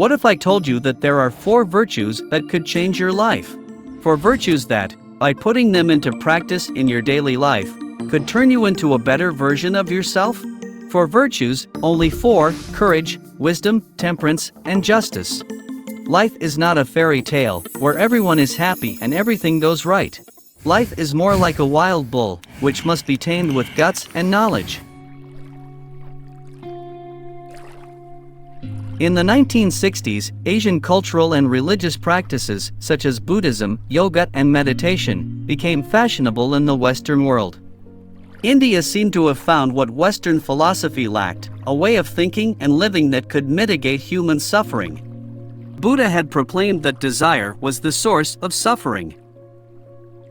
What if I told you that there are 4 virtues that could change your life? 4 virtues that, by putting them into practice in your daily life, could turn you into a better version of yourself? 4 virtues, only 4: courage, wisdom, temperance, and justice. Life is not a fairy tale, where everyone is happy and everything goes right. Life is more like a wild bull, which must be tamed with guts and knowledge. In the 1960s, Asian cultural and religious practices, such as Buddhism, yoga, and meditation, became fashionable in the Western world. India seemed to have found what Western philosophy lacked: a way of thinking and living that could mitigate human suffering. Buddha had proclaimed that desire was the source of suffering.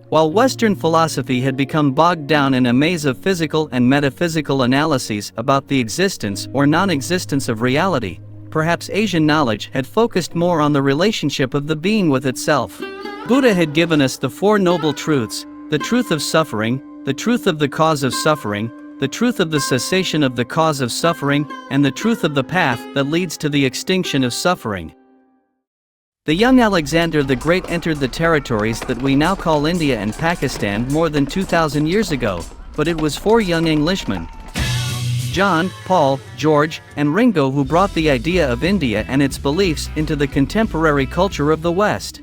While Western philosophy had become bogged down in a maze of physical and metaphysical analyses about the existence or non-existence of reality, perhaps Asian knowledge had focused more on the relationship of the being with itself. Buddha had given us the 4 noble truths: the truth of suffering, the truth of the cause of suffering, the truth of the cessation of the cause of suffering, and the truth of the path that leads to the extinction of suffering. The young Alexander the Great entered the territories that we now call India and Pakistan more than 2,000 years ago, but it was 4 young Englishmen, John, Paul, George, and Ringo, who brought the idea of India and its beliefs into the contemporary culture of the West.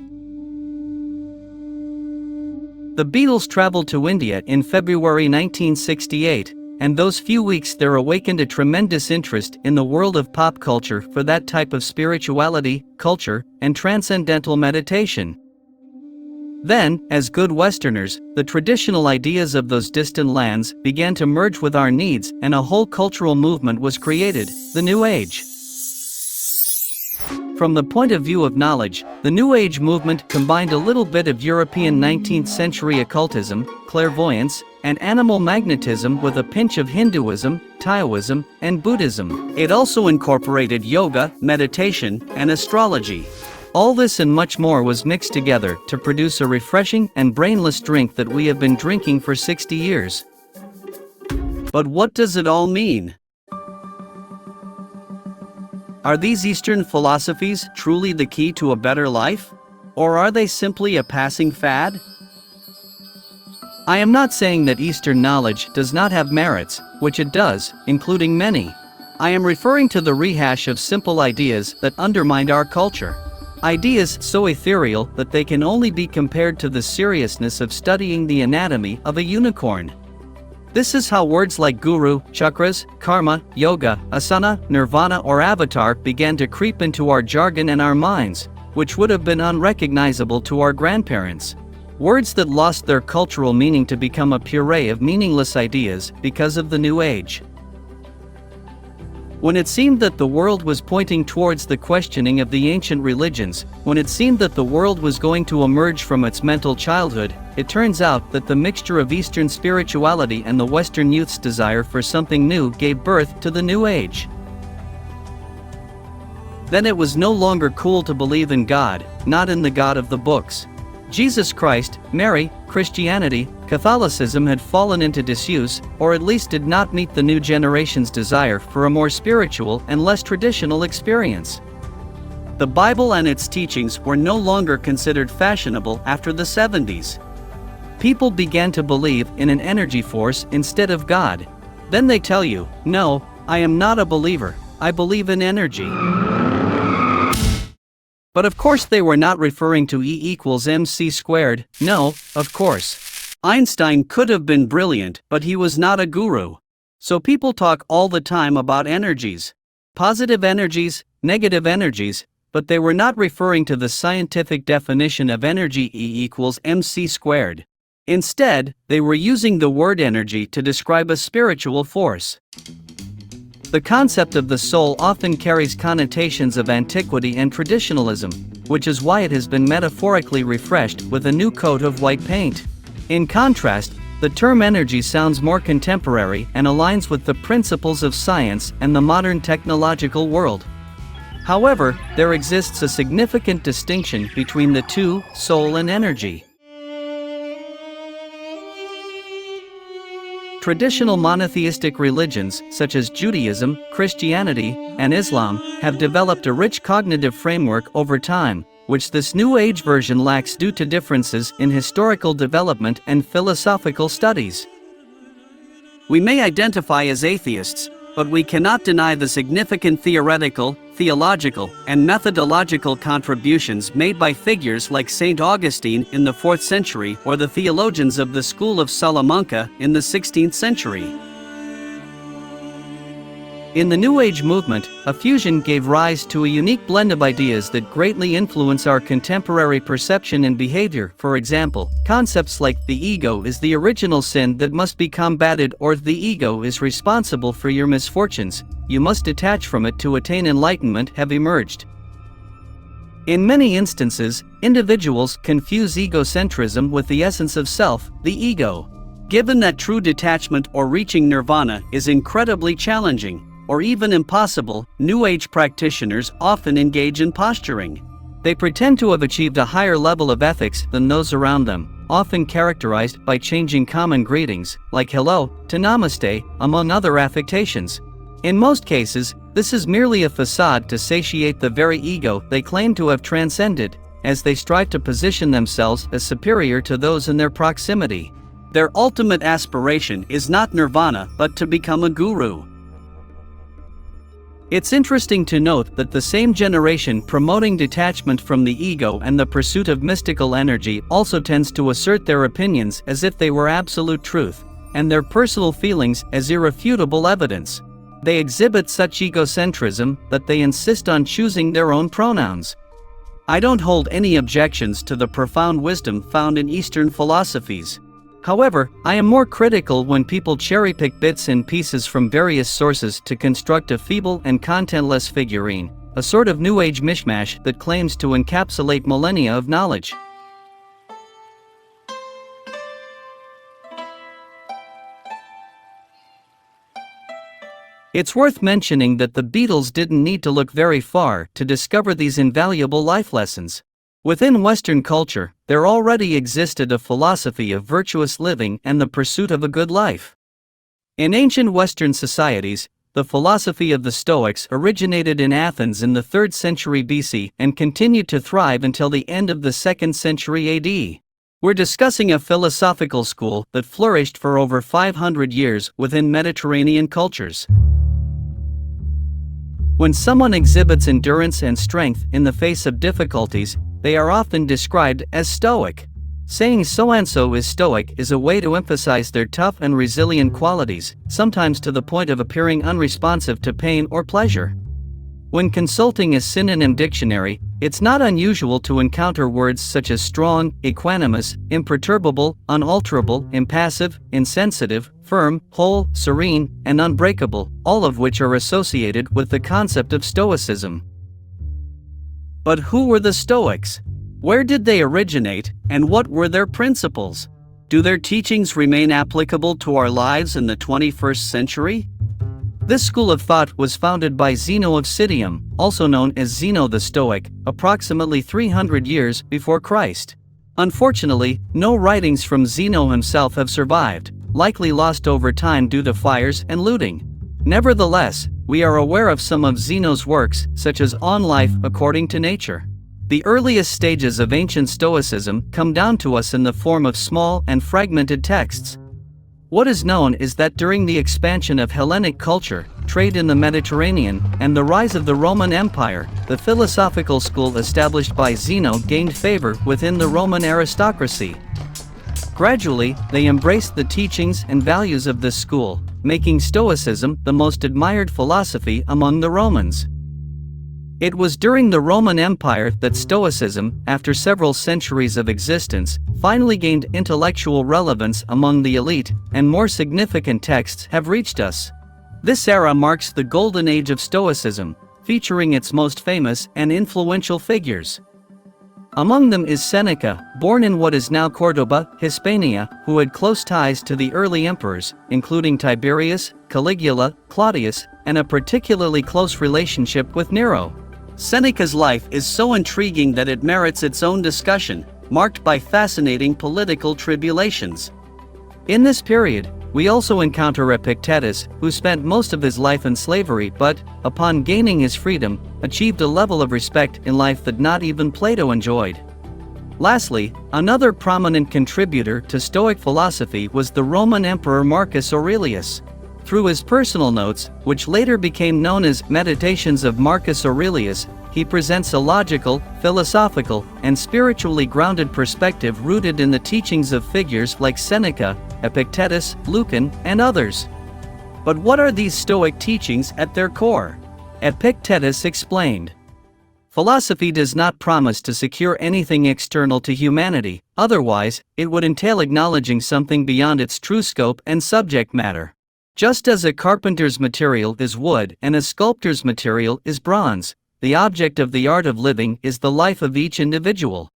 The Beatles traveled to India in February 1968, and those few weeks there awakened a tremendous interest in the world of pop culture for that type of spirituality, culture, and transcendental meditation. Then, as good Westerners, the traditional ideas of those distant lands began to merge with our needs, and a whole cultural movement was created, the New Age. From the point of view of knowledge, the New Age movement combined a little bit of European 19th century occultism, clairvoyance, and animal magnetism with a pinch of Hinduism, Taoism, and Buddhism. It also incorporated yoga, meditation, and astrology. All this and much more was mixed together to produce a refreshing and brainless drink that we have been drinking for 60 years. But what does it all mean? Are these Eastern philosophies truly the key to a better life? Or are they simply a passing fad? I am not saying that Eastern knowledge does not have merits, which it does, including many. I am referring to the rehash of simple ideas that undermined our culture. Ideas so ethereal that they can only be compared to the seriousness of studying the anatomy of a unicorn. This is how words like guru, chakras, karma, yoga, asana, nirvana, or avatar began to creep into our jargon and our minds, which would have been unrecognizable to our grandparents. Words that lost their cultural meaning to become a puree of meaningless ideas because of the New Age. When it seemed that the world was pointing towards the questioning of the ancient religions, when it seemed that the world was going to emerge from its mental childhood, it turns out that the mixture of Eastern spirituality and the Western youth's desire for something new gave birth to the New Age. Then it was no longer cool to believe in God, not in the God of the books. Jesus Christ, Mary, Christianity, Catholicism had fallen into disuse, or at least did not meet the new generation's desire for a more spiritual and less traditional experience. The Bible and its teachings were no longer considered fashionable after the 70s. People began to believe in an energy force instead of God. Then they tell you, "No, I am not a believer, I believe in energy." But of course they were not referring to E=mc². No, of course. Einstein could have been brilliant, but he was not a guru. So people talk all the time about energies. Positive energies, negative energies, but they were not referring to the scientific definition of energy E=mc². Instead, they were using the word energy to describe a spiritual force. The concept of the soul often carries connotations of antiquity and traditionalism, which is why it has been metaphorically refreshed with a new coat of white paint. In contrast, the term energy sounds more contemporary and aligns with the principles of science and the modern technological world. However, there exists a significant distinction between the two, soul and energy. Traditional monotheistic religions, such as Judaism, Christianity, and Islam, have developed a rich cognitive framework over time, which this New Age version lacks due to differences in historical development and philosophical studies. We may identify as atheists, but we cannot deny the significant theoretical, theological, and methodological contributions made by figures like St. Augustine in the 4th century or the theologians of the School of Salamanca in the 16th century. In the New Age movement, a fusion gave rise to a unique blend of ideas that greatly influence our contemporary perception and behavior. For example, concepts like the ego is the original sin that must be combated, or the ego is responsible for your misfortunes, you must detach from it to attain enlightenment, have emerged. In many instances, individuals confuse egocentrism with the essence of self, the ego. Given that true detachment or reaching nirvana is incredibly challenging, or even impossible, New Age practitioners often engage in posturing. They pretend to have achieved a higher level of ethics than those around them, often characterized by changing common greetings, like hello, to namaste, among other affectations. In most cases, this is merely a facade to satiate the very ego they claim to have transcended, as they strive to position themselves as superior to those in their proximity. Their ultimate aspiration is not nirvana but to become a guru. It's interesting to note that the same generation promoting detachment from the ego and the pursuit of mystical energy also tends to assert their opinions as if they were absolute truth, and their personal feelings as irrefutable evidence. They exhibit such egocentrism that they insist on choosing their own pronouns. I don't hold any objections to the profound wisdom found in Eastern philosophies. However, I am more critical when people cherry-pick bits and pieces from various sources to construct a feeble and contentless figurine, a sort of New Age mishmash that claims to encapsulate millennia of knowledge. It's worth mentioning that the Beatles didn't need to look very far to discover these invaluable life lessons. Within Western culture, there already existed a philosophy of virtuous living and the pursuit of a good life. In ancient Western societies, the philosophy of the Stoics originated in Athens in the 3rd century BC and continued to thrive until the end of the 2nd century AD. We're discussing a philosophical school that flourished for over 500 years within Mediterranean cultures. When someone exhibits endurance and strength in the face of difficulties, they are often described as stoic. Saying so-and-so is stoic is a way to emphasize their tough and resilient qualities, sometimes to the point of appearing unresponsive to pain or pleasure. When consulting a synonym dictionary, it's not unusual to encounter words such as strong, equanimous, imperturbable, unalterable, impassive, insensitive, firm, whole, serene, and unbreakable, all of which are associated with the concept of Stoicism. But who were the Stoics? Where did they originate, and what were their principles? Do their teachings remain applicable to our lives in the 21st century? This school of thought was founded by Zeno of Citium, also known as Zeno the Stoic, approximately 300 years before Christ. Unfortunately, no writings from Zeno himself have survived, likely lost over time due to fires and looting. Nevertheless, we are aware of some of Zeno's works, such as On Life According to Nature. The earliest stages of ancient Stoicism come down to us in the form of small and fragmented texts. What is known is that during the expansion of Hellenic culture, trade in the Mediterranean, and the rise of the Roman Empire, the philosophical school established by Zeno gained favor within the Roman aristocracy. Gradually, they embraced the teachings and values of this school, making Stoicism the most admired philosophy among the Romans. It was during the Roman Empire that Stoicism, after several centuries of existence, finally gained intellectual relevance among the elite, and more significant texts have reached us. This era marks the golden age of Stoicism, featuring its most famous and influential figures. Among them is Seneca, born in what is now Cordoba, Hispania, who had close ties to the early emperors, including Tiberius, Caligula, Claudius, and a particularly close relationship with Nero. Seneca's life is so intriguing that it merits its own discussion, marked by fascinating political tribulations. In this period, We also encounter Epictetus, who spent most of his life in slavery but, upon gaining his freedom, achieved a level of respect in life that not even Plato enjoyed. Lastly, another prominent contributor to Stoic philosophy was the Roman Emperor Marcus Aurelius. Through his personal notes, which later became known as Meditations of Marcus Aurelius, he presents a logical, philosophical, and spiritually grounded perspective rooted in the teachings of figures like Seneca, Epictetus, Lucan, and others. But what are these Stoic teachings at their core? Epictetus explained. Philosophy does not promise to secure anything external to humanity, otherwise, it would entail acknowledging something beyond its true scope and subject matter. Just as a carpenter's material is wood and a sculptor's material is bronze, the object of the art of living is the life of each individual.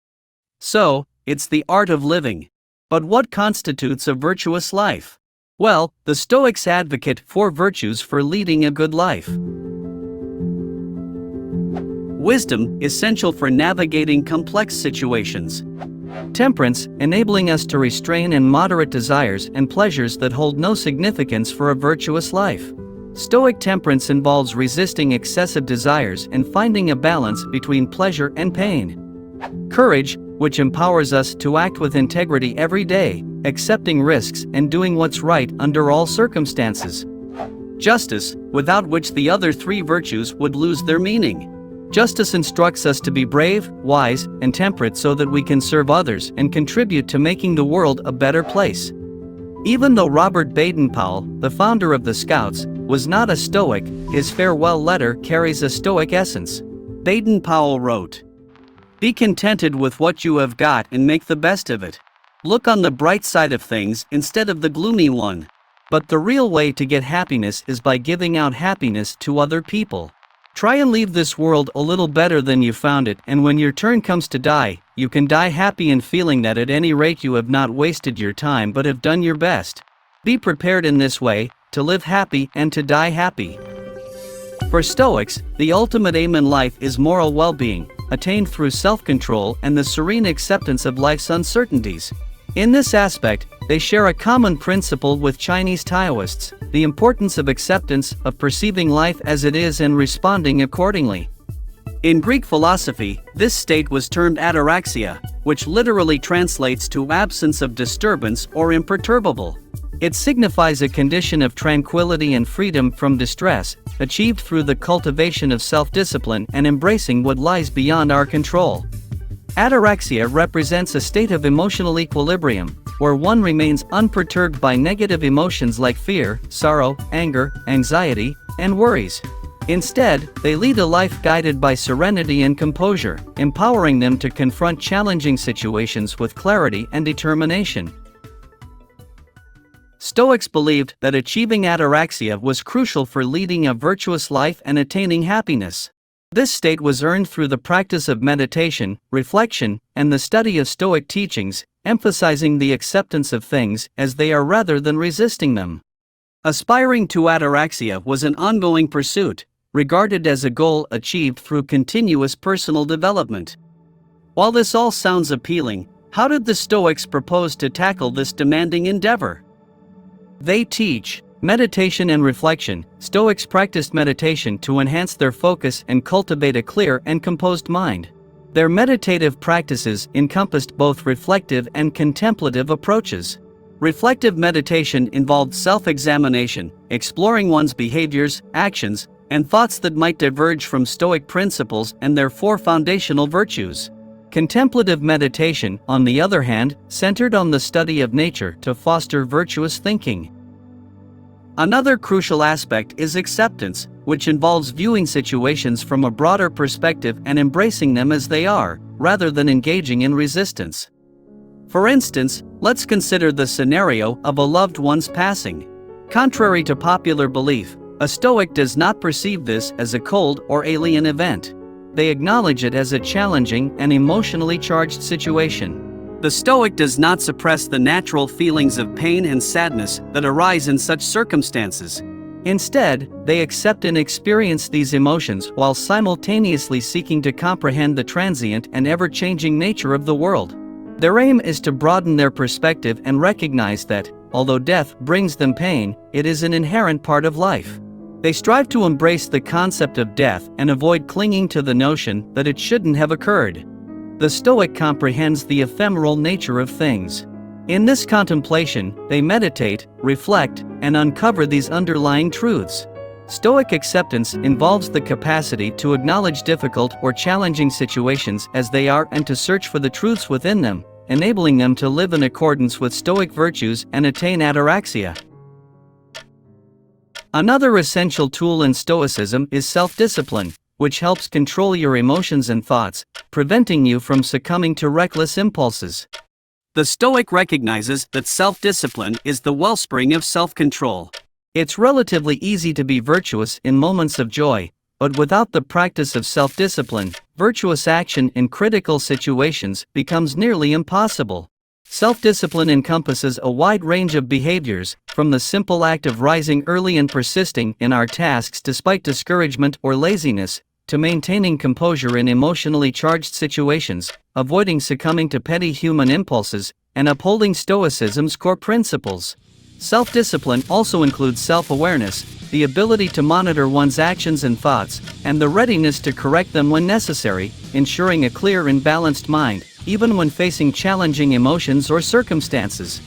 So, it's the art of living. But what constitutes a virtuous life? Well, the Stoics advocate 4 virtues for leading a good life. Wisdom, essential for navigating complex situations. Temperance, enabling us to restrain and moderate desires and pleasures that hold no significance for a virtuous life. Stoic temperance involves resisting excessive desires and finding a balance between pleasure and pain. Courage, which empowers us to act with integrity every day, accepting risks and doing what's right under all circumstances. Justice, without which the other 3 virtues would lose their meaning. Justice instructs us to be brave, wise, and temperate so that we can serve others and contribute to making the world a better place. Even though Robert Baden-Powell, the founder of the Scouts, was not a Stoic, his farewell letter carries a Stoic essence. Baden-Powell wrote, "Be contented with what you have got and make the best of it. Look on the bright side of things instead of the gloomy one. But the real way to get happiness is by giving out happiness to other people. Try and leave this world a little better than you found it, and when your turn comes to die, you can die happy and feeling that at any rate you have not wasted your time but have done your best. Be prepared in this way, to live happy and to die happy." For Stoics, the ultimate aim in life is moral well-being, attained through self-control and the serene acceptance of life's uncertainties. In this aspect, they share a common principle with Chinese Taoists, the importance of acceptance, of perceiving life as it is and responding accordingly. In Greek philosophy, this state was termed ataraxia, which literally translates to absence of disturbance or imperturbable. It signifies a condition of tranquility and freedom from distress, achieved through the cultivation of self-discipline and embracing what lies beyond our control. Ataraxia represents a state of emotional equilibrium, where one remains unperturbed by negative emotions like fear, sorrow, anger, anxiety, and worries. Instead, they lead a life guided by serenity and composure, empowering them to confront challenging situations with clarity and determination. Stoics believed that achieving ataraxia was crucial for leading a virtuous life and attaining happiness. This state was earned through the practice of meditation, reflection, and the study of Stoic teachings, emphasizing the acceptance of things as they are rather than resisting them. Aspiring to ataraxia was an ongoing pursuit, regarded as a goal achieved through continuous personal development. While this all sounds appealing, how did the Stoics propose to tackle this demanding endeavor? They teach meditation and reflection. Stoics practiced meditation to enhance their focus and cultivate a clear and composed mind. Their meditative practices encompassed both reflective and contemplative approaches. Reflective meditation involved self-examination, exploring one's behaviors, actions, and thoughts that might diverge from Stoic principles and their 4 foundational virtues. Contemplative meditation, on the other hand, centered on the study of nature to foster virtuous thinking. Another crucial aspect is acceptance, which involves viewing situations from a broader perspective and embracing them as they are, rather than engaging in resistance. For instance, let's consider the scenario of a loved one's passing. Contrary to popular belief, a Stoic does not perceive this as a cold or alien event. They acknowledge it as a challenging and emotionally charged situation. The Stoic does not suppress the natural feelings of pain and sadness that arise in such circumstances. Instead, they accept and experience these emotions while simultaneously seeking to comprehend the transient and ever-changing nature of the world. Their aim is to broaden their perspective and recognize that, although death brings them pain, it is an inherent part of life. They strive to embrace the concept of death and avoid clinging to the notion that it shouldn't have occurred. The Stoic comprehends the ephemeral nature of things. In this contemplation, they meditate, reflect, and uncover these underlying truths. Stoic acceptance involves the capacity to acknowledge difficult or challenging situations as they are and to search for the truths within them, enabling them to live in accordance with Stoic virtues and attain ataraxia. Another essential tool in Stoicism is self-discipline, which helps control your emotions and thoughts, preventing you from succumbing to reckless impulses. The Stoic recognizes that self-discipline is the wellspring of self-control. It's relatively easy to be virtuous in moments of joy, but without the practice of self-discipline, virtuous action in critical situations becomes nearly impossible. Self-discipline encompasses a wide range of behaviors, from the simple act of rising early and persisting in our tasks despite discouragement or laziness, to maintaining composure in emotionally charged situations, avoiding succumbing to petty human impulses, and upholding Stoicism's core principles. Self-discipline also includes self-awareness, the ability to monitor one's actions and thoughts, and the readiness to correct them when necessary, ensuring a clear and balanced mind, even when facing challenging emotions or circumstances.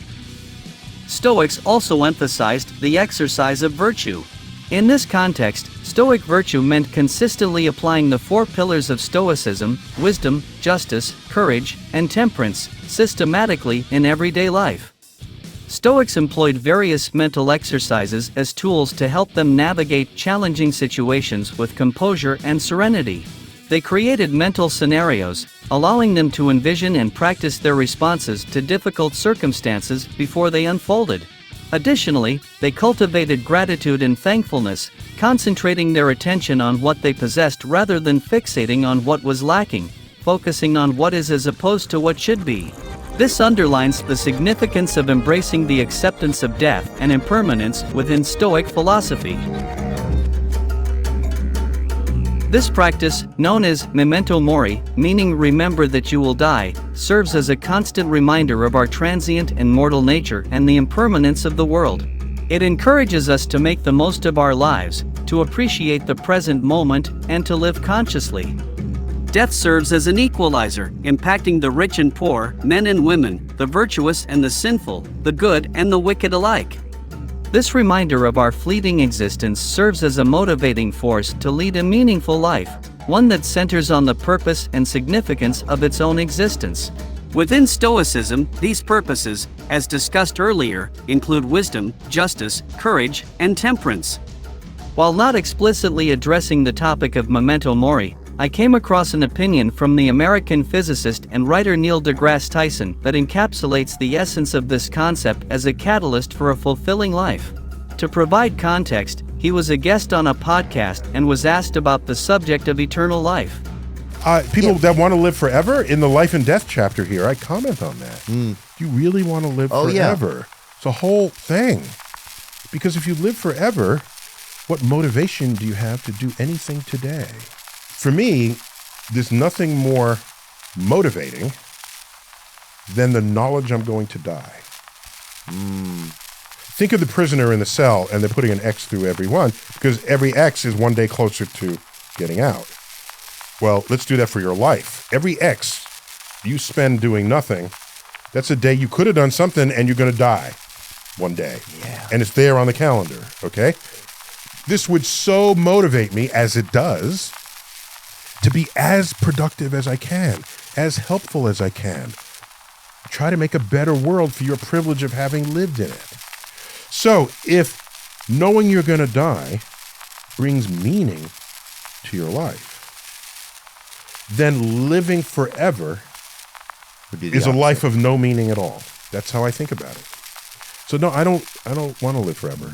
Stoics also emphasized the exercise of virtue. In this context, Stoic virtue meant consistently applying the four pillars of Stoicism: wisdom, justice, courage, and temperance, systematically in everyday life. Stoics employed various mental exercises as tools to help them navigate challenging situations with composure and serenity. They created mental scenarios, allowing them to envision and practice their responses to difficult circumstances before they unfolded. Additionally, they cultivated gratitude and thankfulness, concentrating their attention on what they possessed rather than fixating on what was lacking, focusing on what is as opposed to what should be. This underlines the significance of embracing the acceptance of death and impermanence within Stoic philosophy. This practice, known as Memento Mori, meaning remember that you will die, serves as a constant reminder of our transient and mortal nature and the impermanence of the world. It encourages us to make the most of our lives, to appreciate the present moment, and to live consciously. Death serves as an equalizer, impacting the rich and poor, men and women, the virtuous and the sinful, the good and the wicked alike. This reminder of our fleeting existence serves as a motivating force to lead a meaningful life, one that centers on the purpose and significance of its own existence. Within Stoicism, these purposes, as discussed earlier, include wisdom, justice, courage, and temperance. While not explicitly addressing the topic of Memento Mori, I came across an opinion from the American physicist and writer Neil deGrasse Tyson that encapsulates the essence of this concept as a catalyst for a fulfilling life. To provide context, he was a guest on a podcast and was asked about the subject of eternal life. People that want to live forever, in the life and death chapter here, I comment on that. Do you really want to live forever? Yeah. It's a whole thing. Because if you live forever, what motivation do you have to do anything today? For me, there's nothing more motivating than the knowledge I'm going to die. Think of the prisoner in the cell, and they're putting an X through every one, because every X is one day closer to getting out. Well, let's do that for your life. Every X you spend doing nothing, that's a day you could have done something, and you're going to die one day. Yeah. And it's there on the calendar, okay? This would so motivate me, as it does, to be as productive as I can, as helpful as I can. Try to make a better world for your privilege of having lived in it. So if knowing you're going to die brings meaning to your life, then living forever is a life of no meaning at all. That's how I think about it. So no, I don't want to live forever.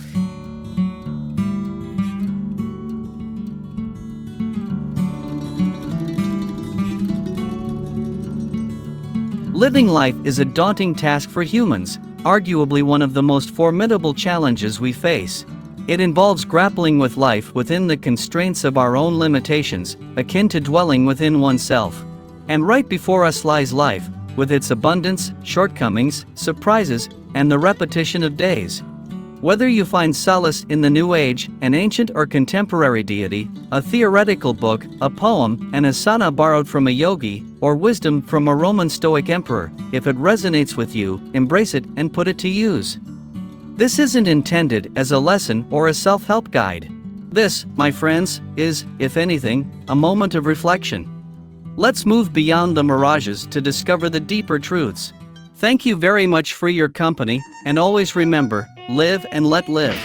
Living life is a daunting task for humans, arguably one of the most formidable challenges we face. It involves grappling with life within the constraints of our own limitations, akin to dwelling within oneself. And right before us lies life, with its abundance, shortcomings, surprises, and the repetition of days. Whether you find solace in the New Age, an ancient or contemporary deity, a theoretical book, a poem, an asana borrowed from a yogi, or wisdom from a Roman Stoic emperor, if it resonates with you, embrace it and put it to use. This isn't intended as a lesson or a self-help guide. This, my friends, is, if anything, a moment of reflection. Let's move beyond the mirages to discover the deeper truths. Thank you very much for your company, and always remember, live and let live.